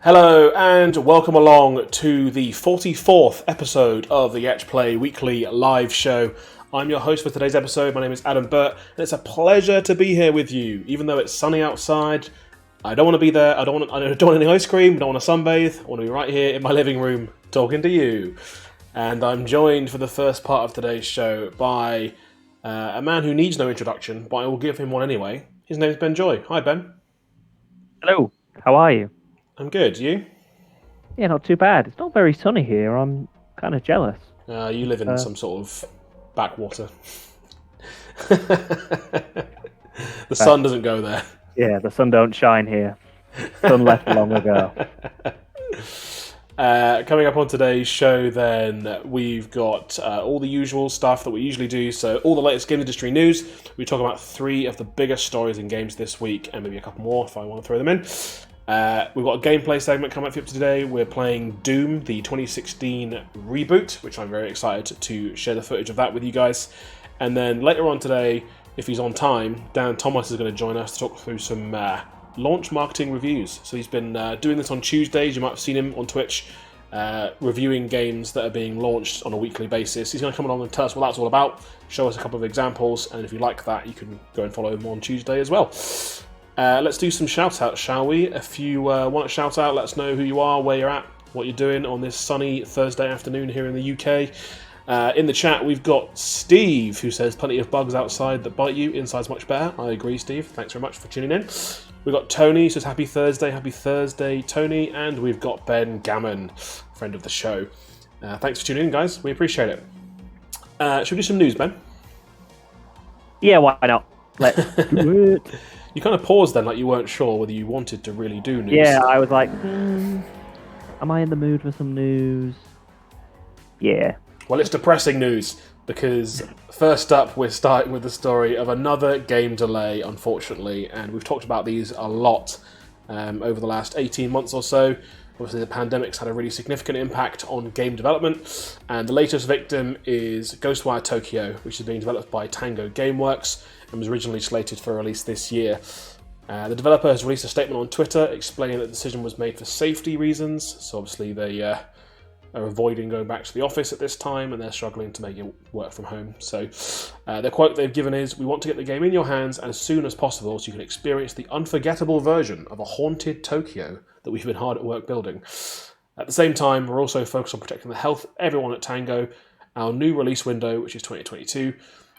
Hello and welcome along to the 44th episode of the Etch Play weekly live show. I'm your host for today's episode. My name is Adam Burt, and it's a pleasure to be here with you. Even though it's sunny outside, I don't want to be there. I don't want any ice cream. I don't want to sunbathe. I want to be right here in my living room talking to you. And I'm joined for the first part of today's show by a man who needs no introduction, but I will give him one anyway. His name is Ben Joy. Hi, Ben. Hello, how are you? I'm good. You? Yeah, not too bad. It's not very sunny here. I'm kind of jealous. You live in some sort of backwater. The sun doesn't go there. Yeah, the sun don't shine here. Sun left long ago. Coming up on today's show, then, we've got all the usual stuff that we usually do. So, all the latest game industry news. We talk about 3 of the biggest stories in games this week, and maybe a couple more if I want to throw them in. We've got a gameplay segment coming up for you today. We're playing Doom, the 2016 reboot, which I'm very excited to share the footage of that with you guys. And then later on today, if he's on time, Dan Thomas is going to join us to talk through some launch marketing reviews. So he's been doing this on Tuesdays. You might have seen him on Twitch reviewing games that are being launched on a weekly basis. He's going to come along and tell us what that's all about, show us a couple of examples, and if you like that, you can go and follow him on Tuesday as well. Let's do some shout-outs, shall we? If you want to shout out, let us know who you are, where you're at, what you're doing on this sunny Thursday afternoon here in the UK. In the chat, we've got Steve, who says, plenty of bugs outside that bite you, inside's much better. I agree, Steve. Thanks very much for tuning in. We've got Tony, who says, happy Thursday, Tony. And we've got Ben Gammon, friend of the show. Thanks for tuning in, guys. We appreciate it. Should we do some news, Ben? Yeah, why not? Let's do it. You kind of paused then, like you weren't sure whether you wanted to really do news. Yeah, I was like, am I in the mood for some news? Yeah. Well, it's depressing news, because first up, we're starting with the story of another game delay, unfortunately, and we've talked about these a lot over the last 18 months or so. Obviously, the pandemic's had a really significant impact on game development, and the latest victim is Ghostwire Tokyo, which is being developed by Tango Gameworks and was originally slated for release this year. The developer has released a statement on Twitter explaining that the decision was made for safety reasons, so obviously they are avoiding going back to the office at this time, and they're struggling to make it work from home. So the quote they've given is, "We want to get the game in your hands as soon as possible so you can experience the unforgettable version of a haunted Tokyo that we've been hard at work building. At the same time, we're also focused on protecting the health of everyone at Tango. Our new release window, which is 2022,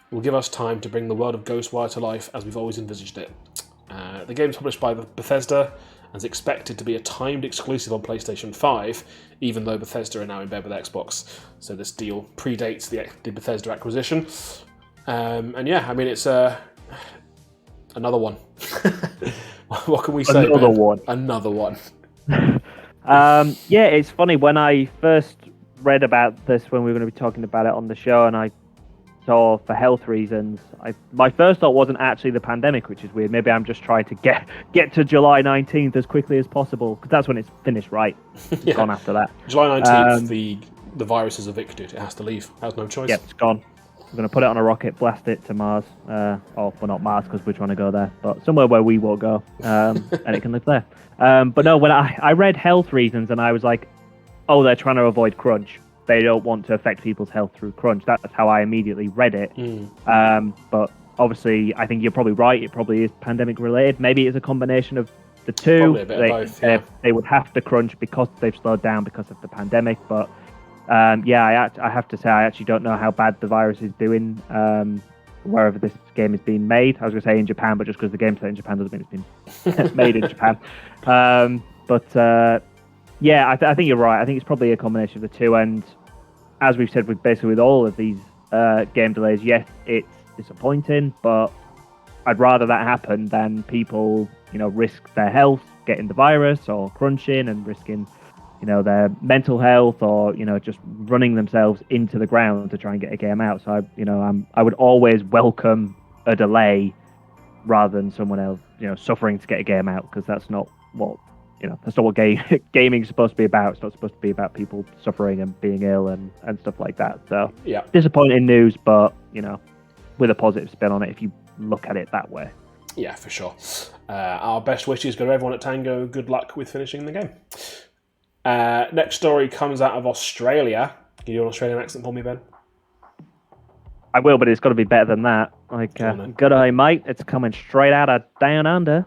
will give us time to bring the world of Ghostwire to life as we've always envisaged it." The game is published by Bethesda and is expected to be a timed exclusive on PlayStation 5, even though Bethesda are now in bed with Xbox. So this deal predates the Bethesda acquisition. And yeah, I mean, it's another one. What can we say? Another one. Another one. Yeah, it's funny. When I first read about this, when we were going to be talking about it on the show, and I saw for health reasons, my first thought wasn't actually the pandemic, which is weird. Maybe I'm just trying to get to July 19th as quickly as possible, because that's when it's finished, right? It's Yeah. gone after that. July 19th, the virus is evicted. It has to leave. It has no choice. Yep, it's gone. We're going to put it on a rocket, blast it to Mars. Well, not Mars, because we're trying to go there, but somewhere where we won't go, and it can live there. But no, when I read health reasons, and I was like, oh, they're trying to avoid crunch. They don't want to affect people's health through crunch. That's how I immediately read it. But obviously, I think you're probably right. It probably is pandemic related. Maybe it's a combination of the two. Probably a bit of both, yeah. They would have to crunch because they've slowed down because of the pandemic. But yeah, I have to say, I actually don't know how bad the virus is doing wherever this game is being made. I was going to say in Japan, but just because the game's set in Japan doesn't mean it's been made in Japan. Yeah, I think you're right. I think it's probably a combination of the two. And as we've said with all of these game delays, yes, it's disappointing, but I'd rather that happen than people, risk their health getting the virus or crunching and risking, their mental health or, just running themselves into the ground to try and get a game out. So, I would always welcome a delay rather than someone else, suffering to get a game out, because that's not what that's not what gaming is supposed to be about. It's not supposed to be about people suffering and being ill and stuff like that. So, yeah, disappointing news, but, with a positive spin on it if you look at it that way. Yeah, for sure. Our best wishes go to everyone at Tango. Good luck with finishing the game. Next story comes out of Australia. Can you do an Australian accent for me, Ben? I will, but it's got to be better than that. Like, Go on, then. good eye, mate. It's coming straight out of down under.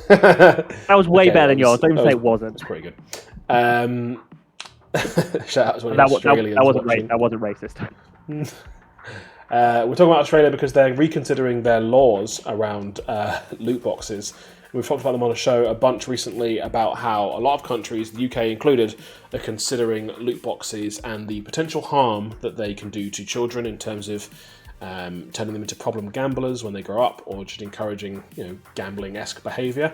That was way better than yours. Don't even say it wasn't. That's pretty good. Shout out to any That Australians watching. That wasn't racist. We're talking about Australia because they're reconsidering their laws around loot boxes. We've talked about them on a show a bunch recently about how a lot of countries, the UK included, are considering loot boxes and the potential harm that they can do to children in terms of turning them into problem gamblers when they grow up, or just encouraging gambling-esque behaviour.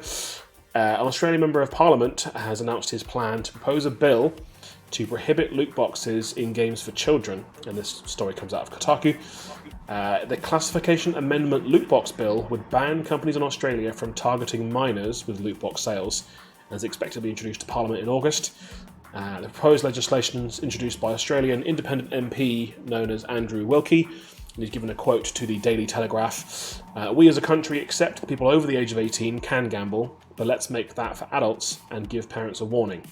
An Australian Member of Parliament has announced his plan to propose a bill to prohibit loot boxes in games for children, and this story comes out of Kotaku. The Classification Amendment Loot Box Bill would ban companies in Australia from targeting minors with loot box sales, and is expected to be introduced to Parliament in August. The proposed legislation is introduced by Australian independent MP known as Andrew Wilkie, and he's given a quote to the Daily Telegraph. We as a country accept that people over the age of 18 can gamble, but let's make that for adults and give parents a warning.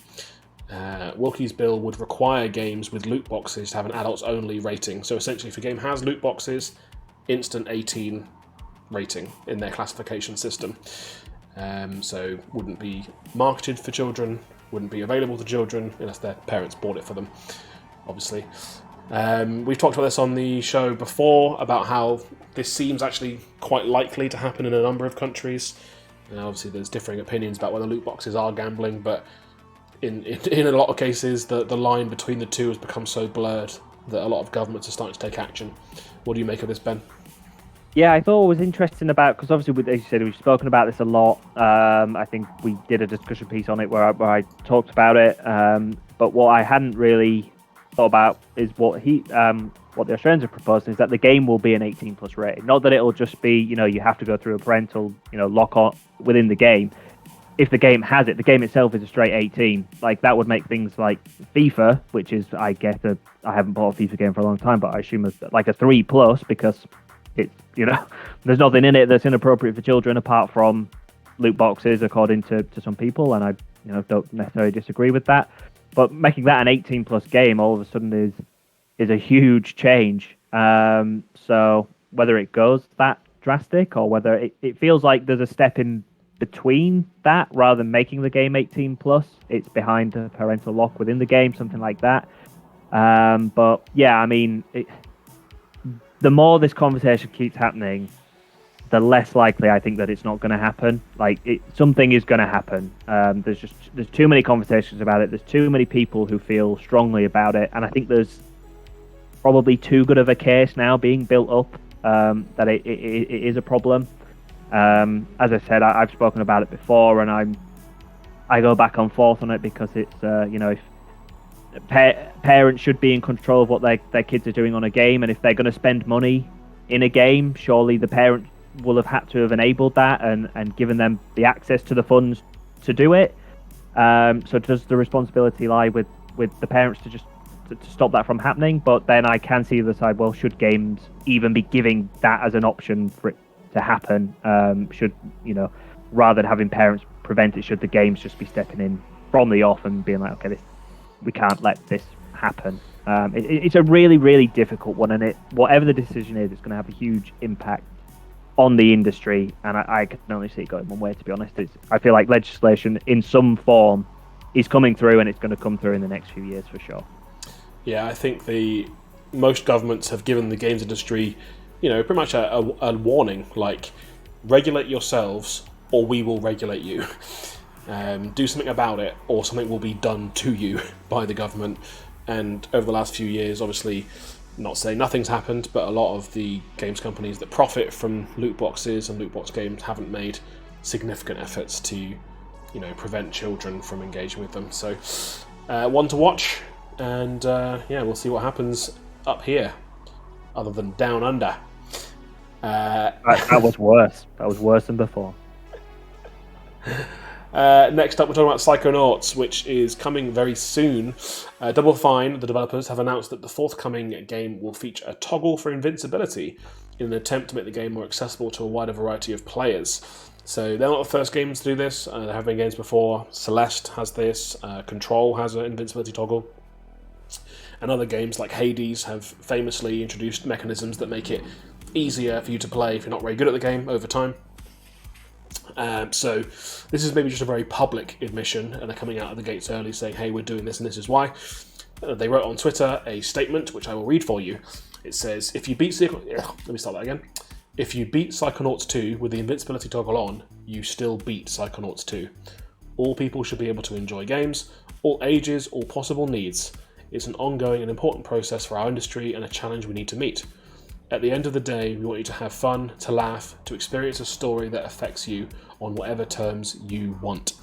Wilkie's bill would require games with loot boxes to have an adults-only rating. So essentially, if a game has loot boxes, instant 18 rating in their classification system. So wouldn't be marketed for children, wouldn't be available to children unless their parents bought it for them, obviously. We've talked about this on the show before, about how this seems actually quite likely to happen in a number of countries. Obviously, there's differing opinions about whether loot boxes are gambling, but in a lot of cases, the line between the two has become so blurred that a lot of governments are starting to take action. What do you make of this, Ben? Yeah, I thought it was interesting about, because obviously, as you said, we've spoken about this a lot. I think we did a discussion piece on it where I talked about it. But what I hadn't really thought about is what the Australians have proposed, is that the game will be an 18 plus rating. Not that it'll just be, you have to go through a parental, lock on within the game. If the game has it, the game itself is a straight 18. Like, that would make things like FIFA, which is, I guess, I haven't bought a FIFA game for a long time, but I assume it's like a 3+, because it's, there's nothing in it that's inappropriate for children apart from loot boxes, according to some people, and I, don't necessarily disagree with that. But making that an 18+ game all of a sudden is a huge change. So whether it goes that drastic, or whether it feels like there's a step in between that, rather than making the game 18+, it's behind a parental lock within the game, something like that. But yeah, I mean, the more this conversation keeps happening, the less likely I think that it's not going to happen. Like, something is going to happen. There's too many conversations about it. There's too many people who feel strongly about it, and I think there's probably too good of a case now being built up that it is a problem. As I said, I've spoken about it before, and I go back and forth on it, because it's if parents should be in control of what their kids are doing on a game, and if they're going to spend money in a game, surely the parent will have had to have enabled that and given them the access to the funds to do it. So does the responsibility lie with the parents to stop that from happening? But then I can see the other side. Well, should games even be giving that as an option for it to happen? Should, rather than having parents prevent it, should the games just be stepping in from the off and being like, okay, we can't let this happen? It's a really, really difficult one, and whatever the decision is, it's going to have a huge impact on the industry, and I can only see it going one way, to be honest. I feel like legislation in some form is coming through, and it's going to come through in the next few years for sure. Yeah, I think most governments have given the games industry pretty much a warning, like, regulate yourselves or we will regulate you. Do something about it or something will be done to you by the government. And over the last few years, obviously, not saying nothing's happened, but a lot of the games companies that profit from loot boxes and loot box games haven't made significant efforts to, prevent children from engaging with them. So, one to watch, and we'll see what happens up here, other than down under. That was worse. That was worse than before. Next up, we're talking about Psychonauts, which is coming very soon. Double Fine, the developers, have announced that the forthcoming game will feature a toggle for invincibility in an attempt to make the game more accessible to a wider variety of players. So they're not the first games to do this. There have been games before. Celeste has this. Control has an invincibility toggle. And other games like Hades have famously introduced mechanisms that make it easier for you to play if you're not very good at the game over time. So this is maybe just a very public admission, and they're coming out of the gates early saying, hey, we're doing this and this is why. They wrote on Twitter a statement, which I will read for you. It says, if you beat Psychonauts 2 with the invincibility toggle on, you still beat Psychonauts 2. All people should be able to enjoy games, all ages, all possible needs. It's an ongoing and important process for our industry and a challenge we need to meet. At the end of the day, we want you to have fun, to laugh, to experience a story that affects you on whatever terms you want.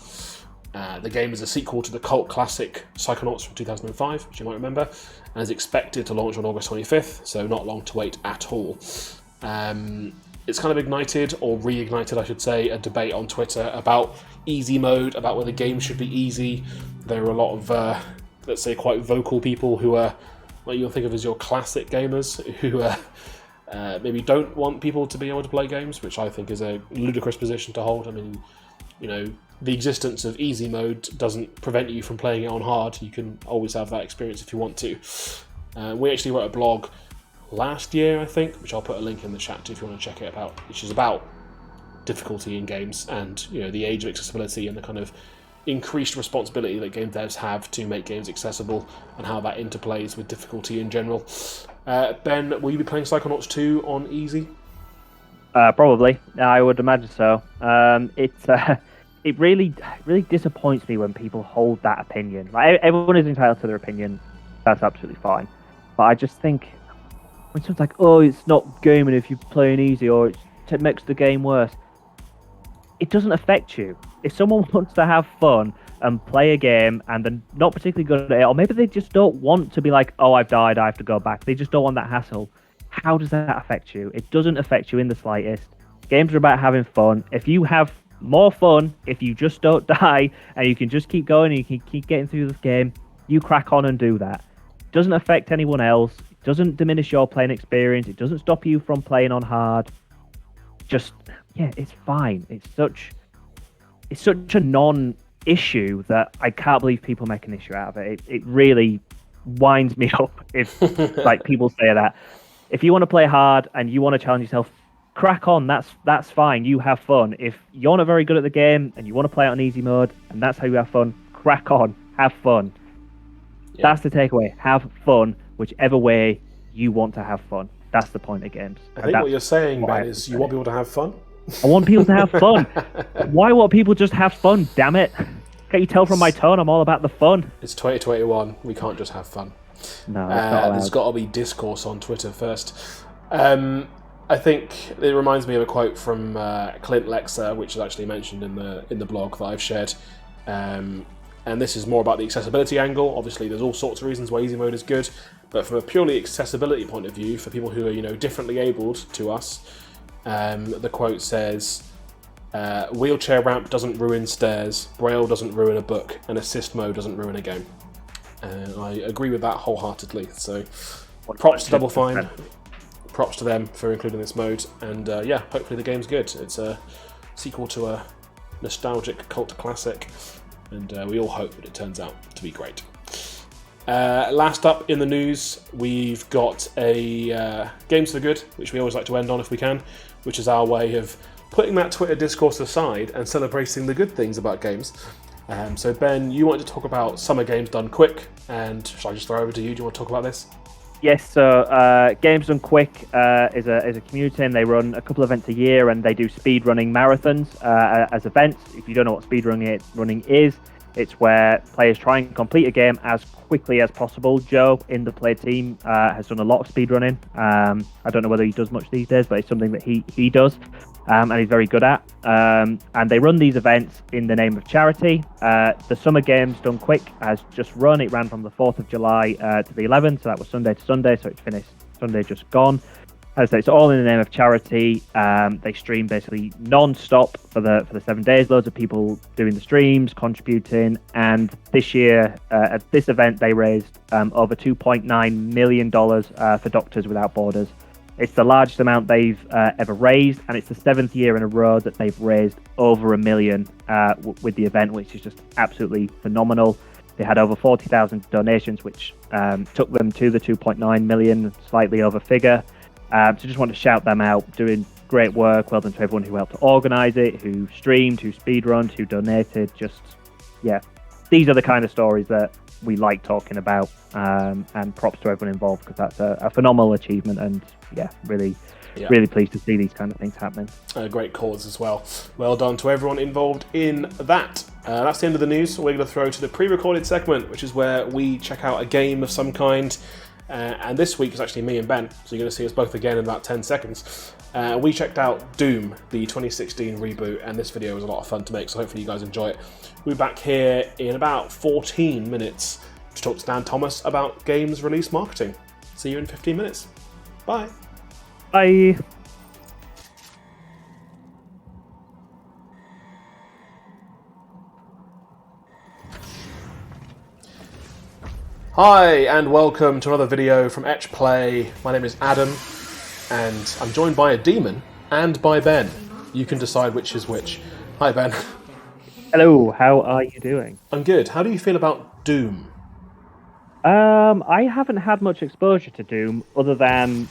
The game is a sequel to the cult classic Psychonauts from 2005, which you might remember, and is expected to launch on August 25th, so not long to wait at all. It's kind of ignited, or reignited I should say, a debate on Twitter about easy mode, about whether games should be easy. There are a lot of, let's say, quite vocal people who are what you'll think of as your classic gamers, who maybe don't want people to be able to play games, which I think is a ludicrous position to hold. I mean, the existence of easy mode doesn't prevent you from playing it on hard. You can always have that experience if you want to. We actually wrote a blog last year, I think, which I'll put a link in the chat to if you want to check it out, which is about difficulty in games and the age of accessibility and the kind of increased responsibility that game devs have to make games accessible and how that interplays with difficulty in general. Ben, will you be playing Psychonauts 2 on easy? Probably. I would imagine so. It really disappoints me when people hold that opinion. Like, everyone is entitled to their opinion. That's absolutely fine. But I just think when someone's like, oh, it's not gaming if you're playing easy, or it makes the game worse. It doesn't affect you. If someone wants to have fun and play a game and they're not particularly good at it, or maybe they just don't want to be like, oh, I've died, I have to go back. They just don't want that hassle. How does that affect you? It doesn't affect you in the slightest. Games are about having fun. If you have more fun, if you just don't die and you can just keep going and you can keep getting through this game, you crack on and do that. It doesn't affect anyone else. It doesn't diminish your playing experience. It doesn't stop you from playing on hard. It's fine. It's such a non-issue that I can't believe people make an issue out of it. It really winds me up if like people say that. If you want to play hard and you want to challenge yourself, crack on. That's fine. You have fun. If you're not very good at the game and you want to play it on easy mode and that's how you have fun, crack on. Have fun. Yeah. That's the takeaway. Have fun, whichever way you want to have fun. That's the point of games. I think what you're saying, Ben, is you want people to have fun? I want people to have fun. Why won't people just have fun, damn it? Can't you tell from my tone I'm all about the fun? It's 2021. We can't just have fun. No, there's got to be discourse on Twitter first. I think it reminds me of a quote from Clint Lexer, which is actually mentioned in the blog that I've shared. And this is more about the accessibility angle. Obviously, there's all sorts of reasons why easy mode is good, but from a purely accessibility point of view, for people who are differently abled to us, the quote says, wheelchair ramp doesn't ruin stairs, braille doesn't ruin a book, and assist mode doesn't ruin a game. I agree with that wholeheartedly. So props to Double Fine, props to them for including this mode, and hopefully the game's good. It's a sequel to a nostalgic cult classic, and we all hope that it turns out to be great. Last up in the news, we've got a Games for Good, which we always like to end on if we can, which is our way of putting that Twitter discourse aside and celebrating the good things about games. So Ben, you wanted to talk about summer games done quick, and shall I just throw over to you? Do you want to talk about this? Yes, so Games Done Quick is a community, and they run a couple of events a year, and they do speed running marathons as events. If you don't know what speed running is, it's where players try and complete a game as quickly as possible. Joe in the play team has done a lot of speed running. I don't know whether he does much these days, but it's something that he does, and he's very good at. And they run these events in the name of charity. The Summer Games Done Quick has just run. It ran from the 4th of July to the 11th, so that was Sunday to Sunday, so it's finished Sunday just gone. As I say, it's all in the name of charity. They stream basically non-stop for the 7 days. Loads of people doing the streams, contributing. And this year, at this event, they raised over $2.9 million for Doctors Without Borders. It's the largest amount they've ever raised, and it's the 7th year in a row that they've raised over $1 million with the event, which is just absolutely phenomenal. They had over 40,000 donations, which took them to the 2.9 million, slightly over figure. So just want to shout them out, doing great work. Well done to everyone who helped to organise it, who streamed, who speedrunned, who donated. Just, yeah, these are the kind of stories that we like talking about, and props to everyone involved, because that's a phenomenal achievement, and yeah, really pleased to see these kind of things happening. A great cause as well. Well done to everyone involved in that. That's the end of the news. We're going to throw to the pre-recorded segment, which is where we check out a game of some kind. And this week is actually me and Ben, so you're going to see us both again in about 10 seconds. We checked out Doom, the 2016 reboot, and this video was a lot of fun to make, so hopefully you guys enjoy it. We'll be back here in about 14 minutes to talk to Dan Thomas about games release marketing. See you in 15 minutes. Bye. Bye. Hi, and welcome to another video from Etch Play. My name is Adam, and I'm joined by a demon and by Ben. You can decide which is which. Hi, Ben. Hello, how are you doing? I'm good. How do you feel about Doom? I haven't had much exposure to Doom, other than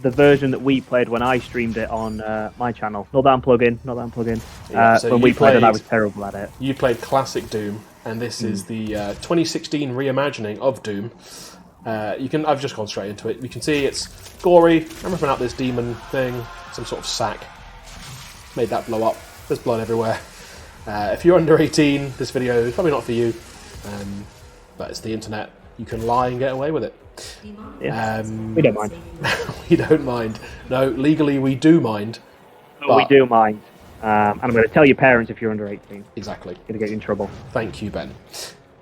the version that we played when I streamed it on my channel. Not that I'm plugging. Yeah, so when we played it, I was terrible at it. You played classic Doom, and this is the 2016 reimagining of Doom. I've just gone straight into it. You can see it's gory. I'm ripping out this demon thing, some sort of sack. Made that blow up. There's blood everywhere. If you're under 18, this video is probably not for you. But it's the internet. You can lie and get away with it. Yeah. We don't mind. We don't mind. No, legally we do mind. But we do mind. And I'm going to tell your parents if you're under 18. Exactly. It's going to get you in trouble. Thank you, Ben.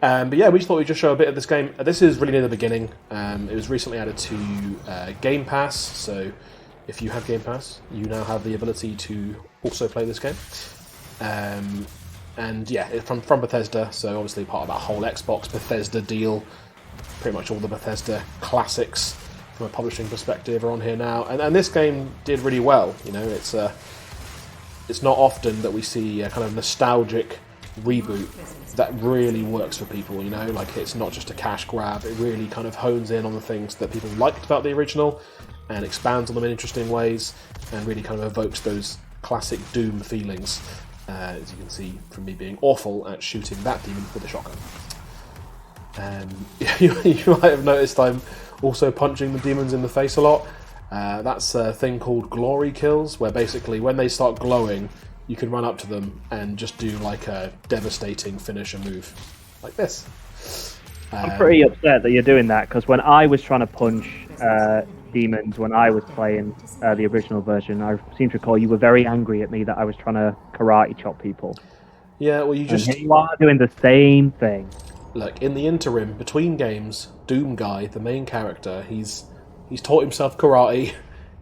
But yeah, we just thought we'd just show a bit of this game. This is really near the beginning. It was recently added to Game Pass, so if you have Game Pass, you now have the ability to also play this game. And yeah, it's from Bethesda, so obviously part of that whole Xbox Bethesda deal. Pretty much all the Bethesda classics from a publishing perspective are on here now, and this game did really well. You know, it's not often that we see a kind of nostalgic reboot that really works for people. You know, like it's not just a cash grab. It really kind of hones in on the things that people liked about the original and expands on them in interesting ways, and really kind of evokes those classic Doom feelings. As you can see from me being awful at shooting that demon with a shotgun. You might have noticed I'm also punching the demons in the face a lot. That's a thing called glory kills, where basically when they start glowing, you can run up to them and just do like a devastating finisher move, like this. I'm pretty upset that you're doing that, because when I was trying to punch demons when I was playing the original version, I seem to recall you were very angry at me that I was trying to karate chop people. Yeah, well, you are doing the same thing. Look, in the interim between games, Doom Guy, the main character, he's taught himself karate.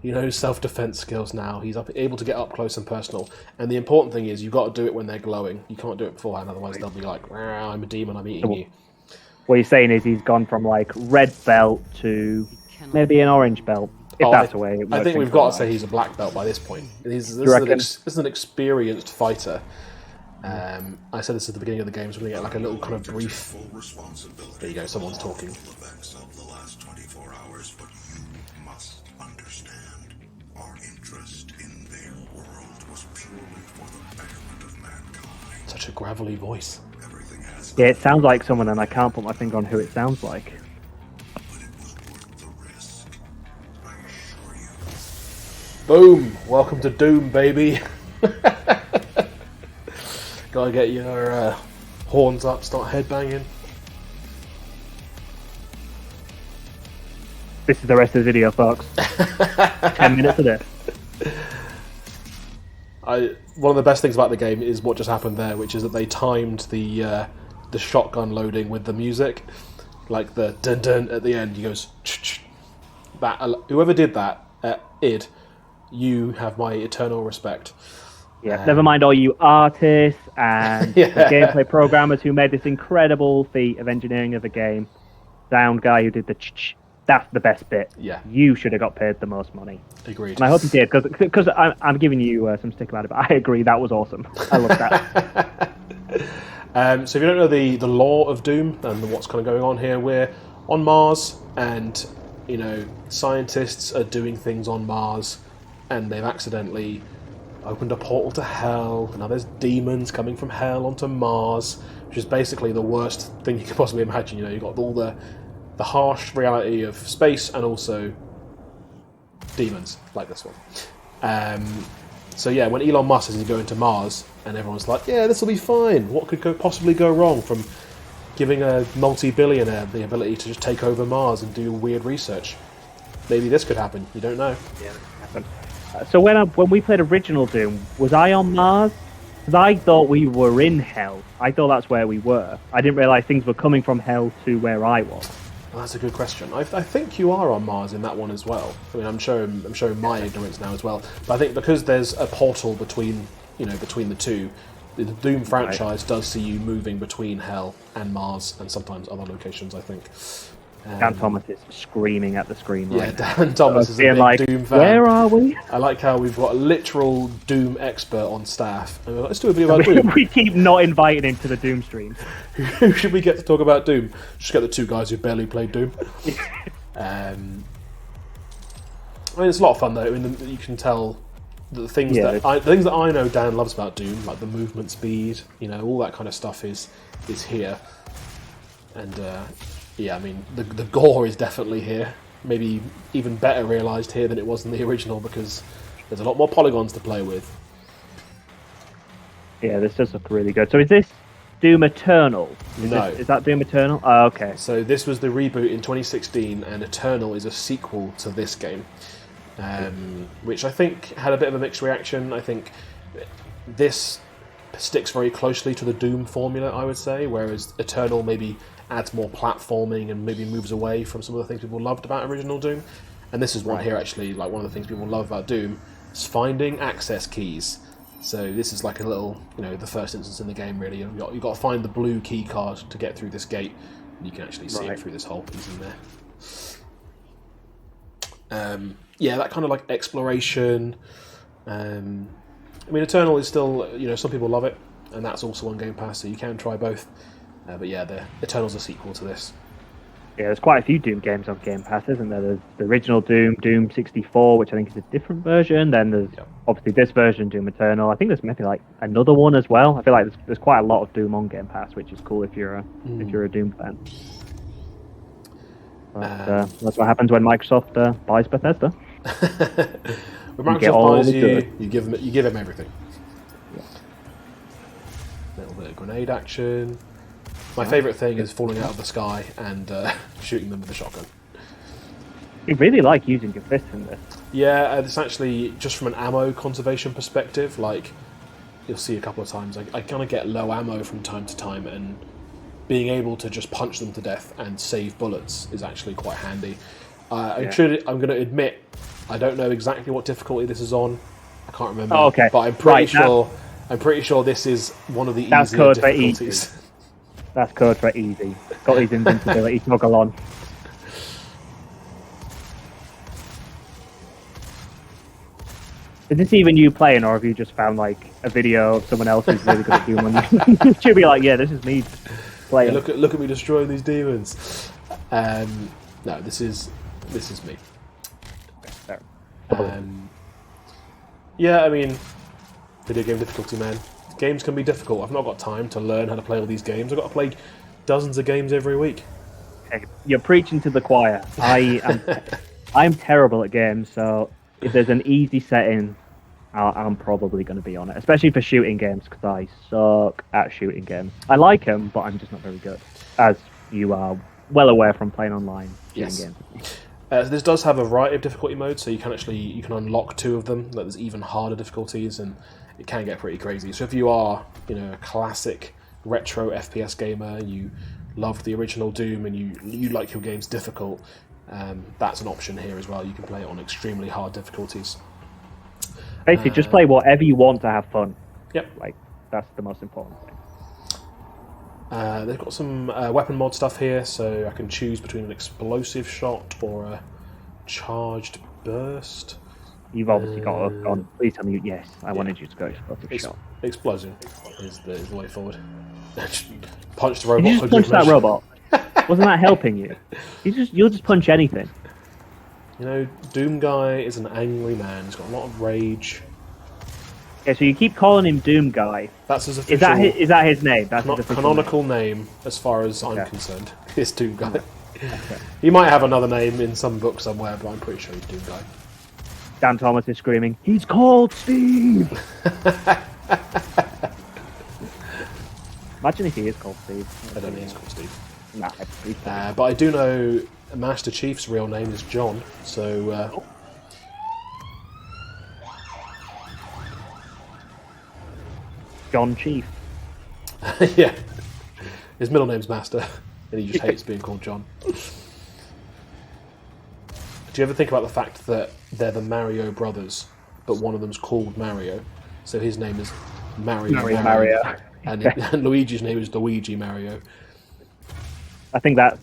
He knows self-defense skills now. He's able to get up close and personal. And the important thing is you've got to do it when they're glowing. You can't do it beforehand, otherwise they'll be like, I'm a demon, I'm eating you. What you're saying is he's gone from like red belt to maybe an orange belt, if that's the way it works. I think we've got to say he's a black belt by this point. This is an experienced fighter. I said this at the beginning of the game, so we're going to get like a little kind of brief... There you go, someone's talking. Such a gravelly voice. Yeah, it sounds like someone, and I can't put my finger on who it sounds like. Boom! Welcome to Doom, baby! Gotta get your horns up, start headbanging. This is the rest of the video, folks. 10 minutes of it. One of the best things about the game is what just happened there, which is that they timed the shotgun loading with the music, like the dun dun at the end. He goes, ch-ch. That whoever did that, you have my eternal respect. Yeah, never mind all you artists and the gameplay programmers who made this incredible feat of engineering of the game. Sound guy who did the ch-ch. that's the best bit. Yeah. You should have got paid the most money. Agreed. And I hope you did, because I'm giving you some stick about it, but I agree, that was awesome. I love that. So if you don't know the lore of Doom and what's kind of going on here, we're on Mars, and scientists are doing things on Mars, and they've accidentally opened a portal to hell. Now there's demons coming from hell onto Mars, which is basically the worst thing you could possibly imagine. You've got all the harsh reality of space and also demons like this one. So yeah, when Elon Musk says he's going to Mars, and everyone's like, yeah, this will be fine. What could possibly go wrong from giving a multi-billionaire the ability to just take over Mars and do weird research? Maybe this could happen. You don't know. Yeah, it could happen. So when we played original Doom, was I on Mars? Because I thought we were in hell. I thought that's where we were. I didn't realise things were coming from hell to where I was. Well, that's a good question. I think you are on Mars in that one as well. I mean, I'm showing my ignorance now as well. But I think because there's a portal between the two, the Doom franchise does see you moving between hell and Mars and sometimes other locations, I think. Dan Thomas is screaming at the screen right now. Dan Thomas is a big Doom fan. Where are we? I like how we've got a literal Doom expert on staff. And we're like, let's do a video about Doom. We keep not inviting him to the Doom stream. Who should we get to talk about Doom? Just get the two guys who barely played Doom. I mean, it's a lot of fun though. I mean, you can tell the things that I know Dan loves about Doom, like the movement speed, all that kind of stuff is here. And yeah, I mean, the gore is definitely here. Maybe even better realised here than it was in the original, because there's a lot more polygons to play with. Yeah, this does look really good. So is this Doom Eternal? Is that Doom Eternal? Oh, okay. So this was the reboot in 2016, and Eternal is a sequel to this game, which I think had a bit of a mixed reaction. I think this sticks very closely to the Doom formula, I would say, whereas Eternal maybe adds more platforming and maybe moves away from some of the things people loved about original Doom. And this is one here, actually, like one of the things people love about Doom is finding access keys. So this is like a little, the first instance in the game, really. You've got to find the blue key card to get through this gate, and you can actually see it through this hole. He's in there. Yeah, that kind of like exploration. I mean, Eternal is still, some people love it, and that's also on Game Pass, so you can try both. But yeah, the Eternal's a sequel to this. Yeah, there's quite a few Doom games on Game Pass, isn't there? There's the original Doom, Doom 64, which I think is a different version. Then there's obviously this version, Doom Eternal. I think there's maybe like another one as well. I feel like there's quite a lot of Doom on Game Pass, which is cool if you're a Doom fan. But, that's what happens when Microsoft buys Bethesda. When Microsoft buys you give them everything. Yeah. A little bit of grenade action. My favourite thing is falling out of the sky and shooting them with a shotgun. You really like using your fists in this. Yeah, it's actually, just from an ammo conservation perspective, like, you'll see a couple of times, I kind of get low ammo from time to time, and being able to just punch them to death and save bullets is actually quite handy. I'm going to admit, I don't know exactly what difficulty this is on. I can't remember. Oh, okay. But I'm pretty sure this is one of the easier difficulties. That's code for easy. Got his invincibility toggle on. Is this even you playing, or have you just found like a video of someone else who's really good at doing one? She'll be like, yeah, this is me playing. Yeah, look at me destroying these demons. No, this is me. Yeah, I mean, video game difficulty, man. Games can be difficult. I've not got time to learn how to play all these games. I've got to play dozens of games every week. You're preaching to the choir. I'm terrible at games, so if there's an easy setting, I'm probably going to be on it, especially for shooting games, because I suck at shooting games. I like them, but I'm just not very good, as you are well aware from playing online shooting games. This does have a variety of difficulty modes, so you can unlock 2 of them. There's even harder difficulties, and it can get pretty crazy. So if you are, a classic retro FPS gamer, you love the original Doom, and you like your games difficult, that's an option here as well. You can play it on extremely hard difficulties. Basically, just play whatever you want to have fun. Yep. Like, that's the most important thing. They've got some weapon mod stuff here, so I can choose between an explosive shot or a charged burst. You've obviously got a gun. Please tell me yes. I wanted you to go explosive shot. Explosion is the way forward. Punch the robot. Did you just punch that robot? Wasn't that helping you? You'll just punch anything. You know, Doom Guy is an angry man. He's got a lot of rage. Okay, so you keep calling him Doom Guy. That's his official. Is that his name? That's his official canonical name, as far as I'm concerned. It's Doom Guy. Okay. He might have another name in some book somewhere, but I'm pretty sure he's Doom Guy. Dan Thomas is screaming, "He's called Steve!" Imagine if he is called Steve. I don't think he's called Steve. Nah, but I do know Master Chief's real name is John, so... John Chief. Yeah. His middle name's Master, and he just hates being called John. Do you ever think about the fact that they're the Mario brothers, but one of them's called Mario? So his name is Mario. And Luigi's name is Luigi Mario. I think that's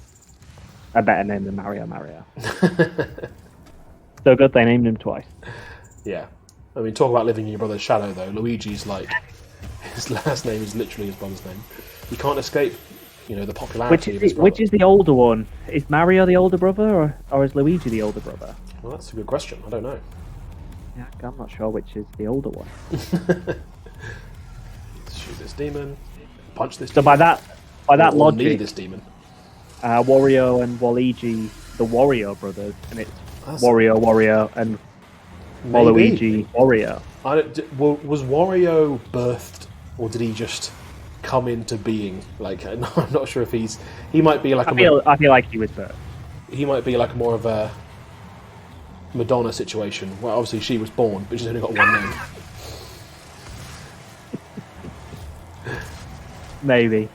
a better name than Mario. So good they named him twice. Yeah. I mean, talk about living in your brother's shadow, though. Luigi's like... His last name is literally his brother's name. He can't escape, the popularity of his brother. Which is the older one? Is Mario the older brother, or is Luigi the older brother? Well, that's a good question. I don't know. Yeah, I'm not sure which is the older one. Shoot this demon. Punch this demon. So by that logic... Need this demon. Wario and Waluigi, the Wario brothers, and it's Wario, and Waluigi, Wario. Was Wario birthed, or did he just come into being? Like, I'm not sure if he might be like I feel like he was birthed. He might be like more of a Madonna situation, where obviously she was born, but she's only got one name. Maybe.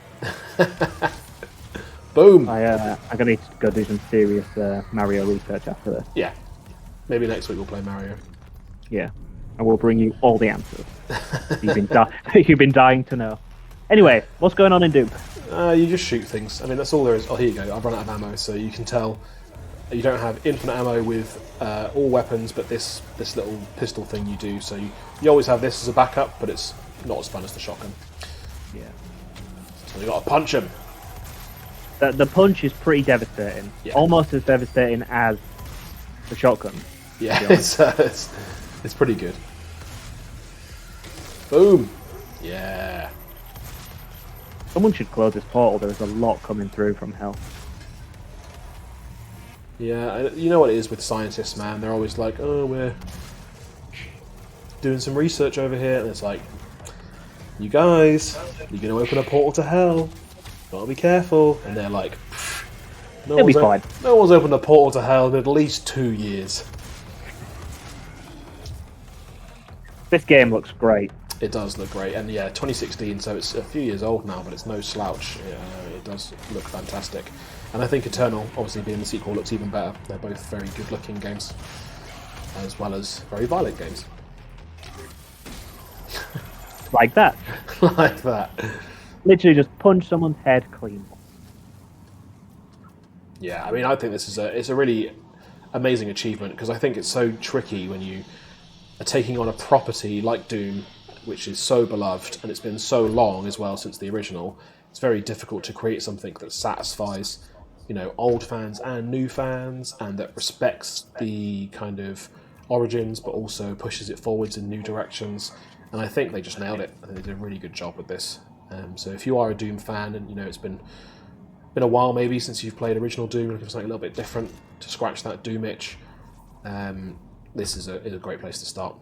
Boom! I'm gonna need to go do some serious Mario research after this. Yeah. Maybe next week we'll play Mario. Yeah. And we'll bring you all the answers. You've been dying to know. Anyway, what's going on in Doom? You just shoot things. I mean, that's all there is. Oh, here you go. I've run out of ammo, so you can tell you don't have infinite ammo with all weapons, but this little pistol thing you do. So you always have this as a backup, but it's not as fun as the shotgun. Yeah. So you got to punch him. The punch is pretty devastating. Yeah. Almost as devastating as the shotgun. Yeah, it's pretty good. Boom! Yeah. Someone should close this portal. There's a lot coming through from hell. Yeah, you know what it is with scientists, man. They're always like, oh, we're doing some research over here. And it's like, you guys, you're going to open a portal to hell. Gotta be careful. And they're like, it'll be fine. No one's opened a portal to hell in at least 2 years. This game looks great. It does look great, and yeah, 2016, so it's a few years old now, but it's no slouch. It does look fantastic, and I think Eternal, obviously being the sequel, looks even better. They're both very good-looking games, as well as very violent games. Like that. Like that. Literally just punch someone's head clean. Yeah, I mean, I think this is it's a really amazing achievement, because I think it's so tricky when you are taking on a property like Doom, which is so beloved, and it's been so long as well since the original. It's very difficult to create something that satisfies, old fans and new fans, and that respects the kind of origins, but also pushes it forwards in new directions. And I think they just nailed it. I think they did a really good job with this. So if you are a Doom fan, and it's been a while maybe since you've played original Doom, looking for something a little bit different to scratch that Doom itch, this is a great place to start.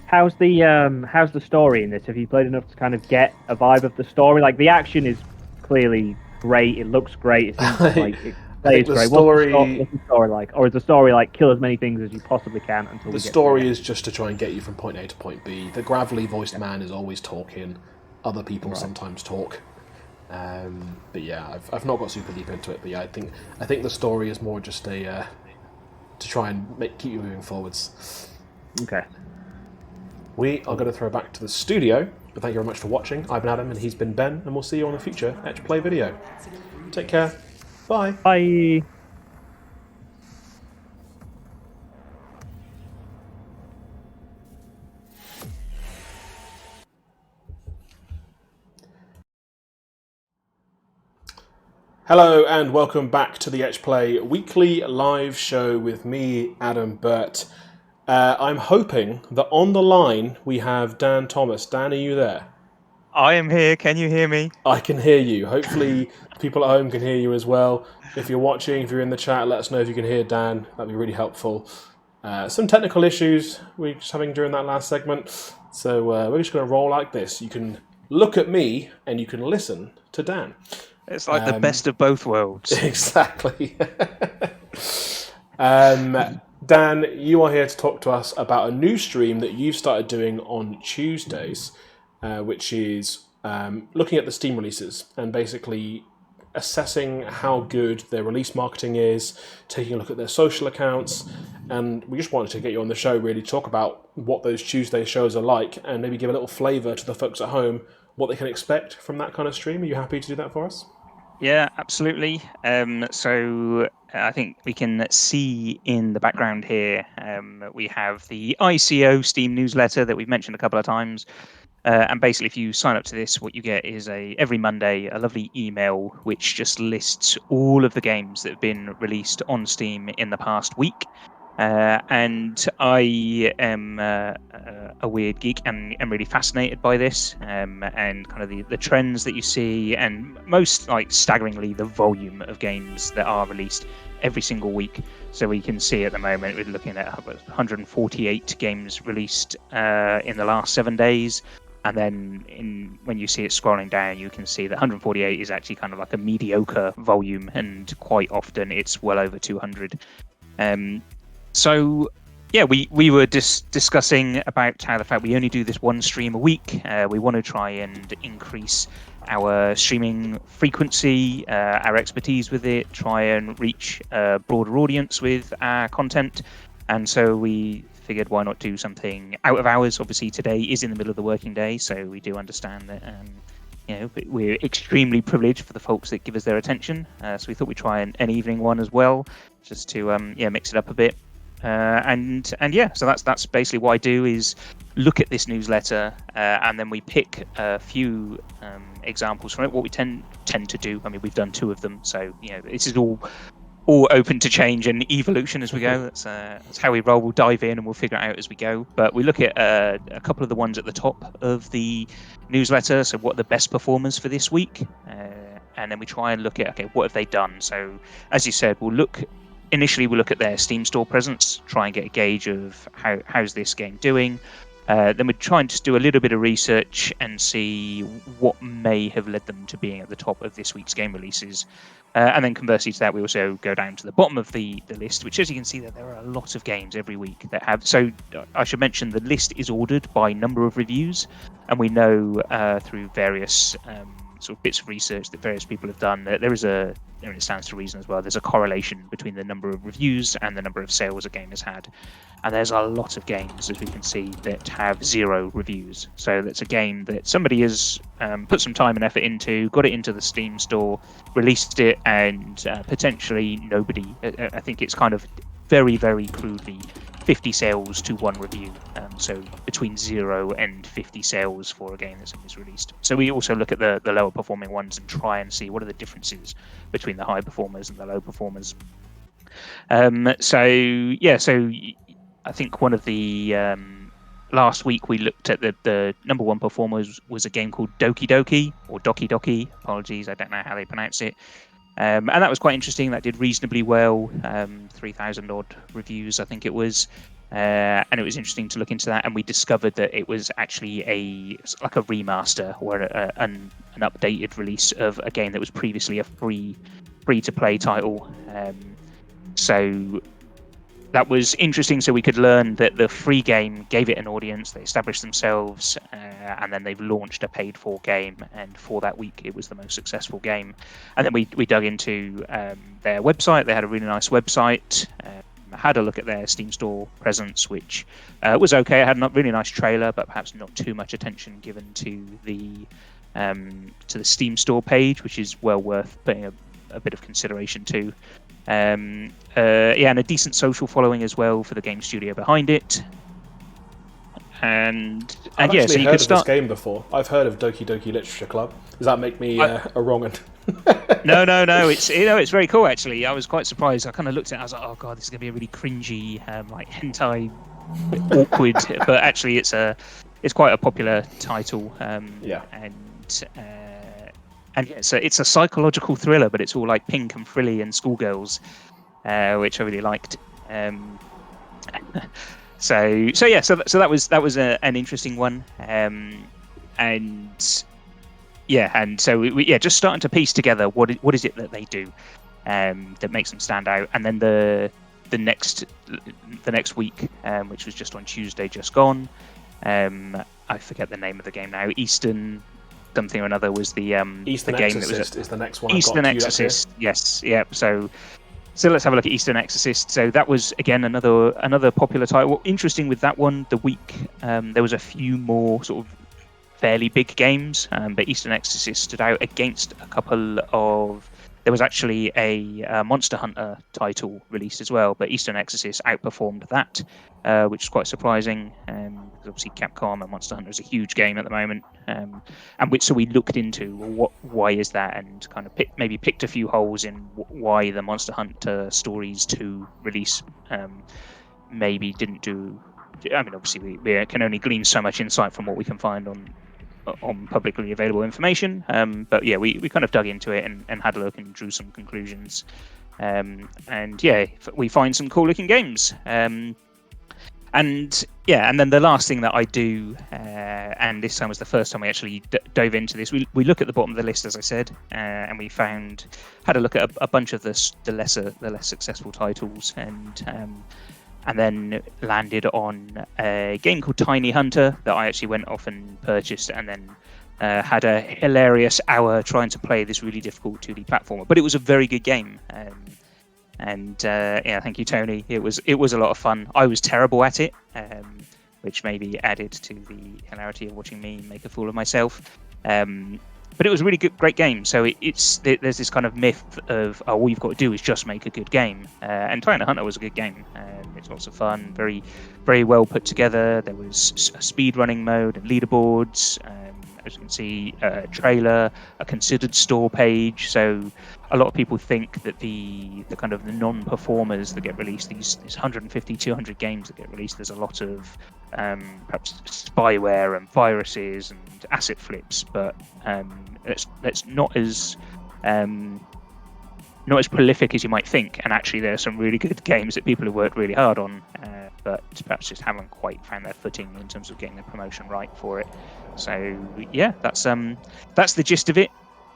How's the story in this? Have you played enough to kind of get a vibe of the story? Like, the action is clearly great. It looks great. It seems like it plays great. What's the story like? Or is the story like kill as many things as you possibly can until the story is just to try and get you from point A to point B. The gravelly voiced man is always talking. Other people sometimes talk. But yeah, I've not got super deep into it. But yeah, I think the story is more just to try and keep you moving forwards. Okay. We are going to throw back to the studio But thank you very much for watching. I've been Adam, and he's been Ben, and we'll see you on a future Etch Play video. Take care. Bye. Bye. Hello and welcome back to the Etch Play weekly live show with me, Adam Burt. I'm hoping that on the line we have Dan Thomas. Dan, are you there? I am here. Can you hear me? I can hear you. Hopefully people at home can hear you as well. If you're watching, if you're in the chat, let us know if you can hear Dan. That'd be really helpful. Some technical issues we're just having during that last segment. So we're just going to roll like this. You can look at me and you can listen to Dan. It's like the best of both worlds. Exactly. Dan, you are here to talk to us about a new stream that you've started doing on Tuesdays, which is looking at the Steam releases and basically assessing how good their release marketing is, taking a look at their social accounts, and we just wanted to get you on the show really to talk about what those Tuesday shows are like and maybe give a little flavour to the folks at home what they can expect from that kind of stream. Are you happy to do that for us? Yeah, absolutely. So I think we can see in the background here, we have the ICO Steam newsletter that we've mentioned a couple of times. And basically, if you sign up to this, what you get is every Monday a lovely email which just lists all of the games that have been released on Steam in the past week. And I am a weird geek and am really fascinated by this and kind of the trends that you see, and most staggeringly the volume of games that are released every single week. So we can see at the moment we're looking at 148 games released in the last 7 days. And then when you see it scrolling down, you can see that 148 is actually kind of like a mediocre volume, and quite often it's well over 200. So yeah, we were discussing about how the fact we only do this one stream a week. We want to try and increase our streaming frequency, our expertise with it, try and reach a broader audience with our content. And so we figured, why not do something out of hours? Obviously today is in the middle of the working day, so we do understand that we're extremely privileged for the folks that give us their attention. So we thought we'd try an evening one as well, just to mix it up a bit. So that's basically what I do, is look at this newsletter and then we pick a few examples from it. What we tend to do, I mean, we've done 2 of them, so this is all open to change and evolution as we go. That's how we roll. We'll dive in and we'll figure it out as we go. But we look at a couple of the ones at the top of the newsletter. So what are the best performers for this week? And then we try and look at, okay, what have they done? So as you said, initially we'll look at their Steam store presence, try and get a gauge of how's this game doing. Then we try and just do a little bit of research and see what may have led them to being at the top of this week's game releases. And then conversely to that, we also go down to the bottom of the list, which, as you can see, that there are a lot of games every week that have. So I should mention the list is ordered by number of reviews, and we know through various sort of bits of research that various people have done that it stands to reason as well, there's a correlation between the number of reviews and the number of sales a game has had. And there's a lot of games, as we can see, that have 0 reviews. So that's a game that somebody has put some time and effort into, got it into the Steam store, released it, and potentially nobody. I think it's kind of very, very crudely 50 sales to 1 review. So between 0 and 50 sales for a game that somebody's released. So we also look at the lower performing ones and try and see what are the differences between the high performers and the low performers. So I think one of the last week we looked at the number 1 performers was a game called Doki Doki, or Doki Doki. Apologies, I don't know how they pronounce it. And that was quite interesting. That did reasonably well, 3,000 odd reviews, I think it was. And it was interesting to look into that, and we discovered that it was actually a remaster or an updated release of a game that was previously a free-to-play title. So that was interesting. So we could learn that the free game gave it an audience, they established themselves, and then they've launched a paid-for game, and for that week it was the most successful game. And then we dug into their website. They had a really nice website, had a look at their Steam Store presence, which was okay. It had a really nice trailer, but perhaps not too much attention given to the Steam Store page, which is well worth putting a bit of consideration to. And a decent social following as well for the game studio behind it. And I've yeah, actually so you heard could of start. this game before. I've heard of Doki Doki Literature Club. Does that make me a wrong one? No. It's very cool actually. I was quite surprised. I kind of looked at it. I was like, oh god, this is gonna be a really cringy, like hentai, awkward. But actually, it's quite a popular title. And yeah, it's a psychological thriller, but it's all like pink and frilly and schoolgirls, which I really liked. So that was an interesting one. And so we just starting to piece together what is it that they do that makes them stand out. And then the next week, which was just on Tuesday, just gone. I forget the name of the game now. Eastern something or another was the Eastern the game Exorcist that was is the next one. Eastern Exorcist. Yes, yeah. So let's have a look at Eastern Exorcist. So that was again another popular title. Well, interesting with that one, the week there was a few more sort of fairly big games, but Eastern Exorcist stood out against a couple of. There was actually a Monster Hunter title released as well, but Eastern Exorcist outperformed that, which is quite surprising. Because obviously Capcom and Monster Hunter is a huge game at the moment, so we looked into why is that, and kind of picked a few holes in why the Monster Hunter Stories 2 release maybe didn't do. I mean, obviously we can only glean so much insight from what we can find on publicly available information, but yeah, we kind of dug into it and had a look and drew some conclusions, and yeah, we find some cool looking games, and then the last thing that I do, and this time was the first time we actually dove into this, we look at the bottom of the list, as I said, and we had a look at a bunch of the less successful titles, and then landed on a game called Tiny Hunter that I actually went off and purchased, and then had a hilarious hour trying to play this really difficult 2D platformer. But it was a very good game, thank you, Tony. It was a lot of fun. I was terrible at it, which maybe added to the hilarity of watching me make a fool of myself. But it was a really great game. So there's this kind of myth of all you've got to do is just make a good game. And Tiny Hunter was a good game. It's lots of fun, very, very well put together. There was a speedrunning mode and leaderboards. As you can see, a trailer, a considered store page. So a lot of people think that the kind of the non-performers that get released, these 150, 200 games that get released, there's a lot of perhaps spyware and viruses and asset flips, but it's not as prolific as you might think. And actually, there are some really good games that people have worked really hard on, but perhaps just haven't quite found their footing in terms of getting the promotion right for it. So yeah, that's the gist of it.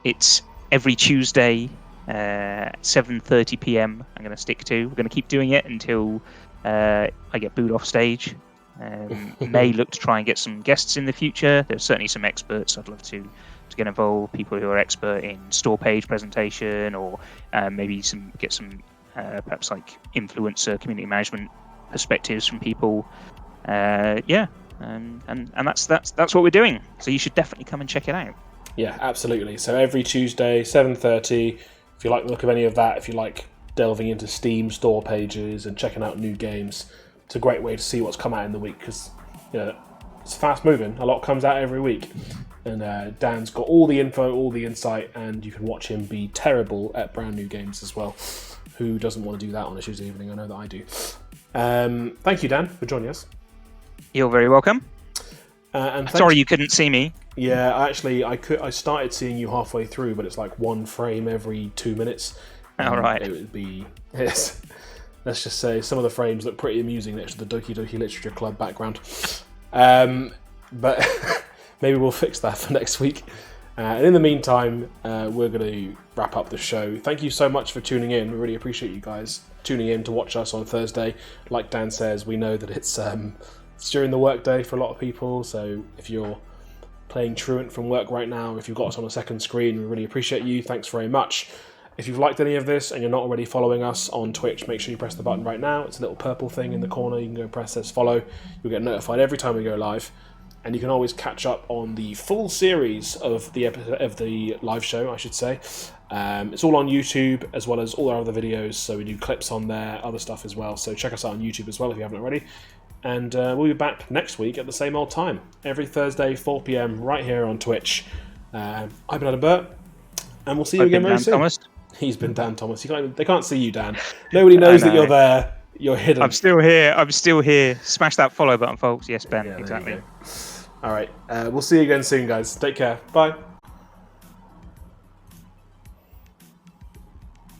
It's every Tuesday, 7:30 p.m. I'm going to stick to. We're going to keep doing it until I get booed off stage. May look to try and get some guests in the future. There's certainly some experts I'd love to get involved, people who are expert in store page presentation, or maybe get some perhaps like influencer community management perspectives from people. And that's what we're doing. So you should definitely come and check it out. Yeah, absolutely. So every Tuesday, 7:30. If you like the look of any of that, if you like delving into Steam store pages and checking out new games, it's a great way to see what's come out in the week, because it's fast moving. A lot comes out every week, and Dan's got all the info, all the insight, and you can watch him be terrible at brand new games as well. Who doesn't want to do that on a Tuesday evening? I know that I do. Thank you, Dan, for joining us. You're very welcome. And sorry you couldn't see me. Yeah, actually, I started seeing you halfway through, but it's like one frame every 2 minutes. All right. It would be, yes. Let's just say some of the frames look pretty amusing next to the Doki Doki Literature Club background. But maybe we'll fix that for next week. And in the meantime, we're going to wrap up the show. Thank you so much for tuning in. We really appreciate you guys tuning in to watch us on Thursday. Like Dan says, we know that it's during the workday for a lot of people. So if you're playing truant from work right now, if you've got us on a second screen, we really appreciate you. Thanks very much. If you've liked any of this and you're not already following us on Twitch, make sure you press the button right now. It's a little purple thing in the corner. You can go press this follow. You'll get notified every time we go live. And you can always catch up on the full series of the live show, I should say. It's all on YouTube as well as all our other videos. So we do clips on there, other stuff as well. So check us out on YouTube as well if you haven't already. And we'll be back next week at the same old time. Every Thursday, 4 p.m, right here on Twitch. I've been Adam Burt. And we'll see you again very soon. Thomas. He's been Dan Thomas. They can't see you, Dan. Nobody knows that you're there. You're hidden. I'm still here. Smash that follow button, folks. Yes, Ben. Yeah, exactly. All right. We'll see you again soon, guys. Take care. Bye.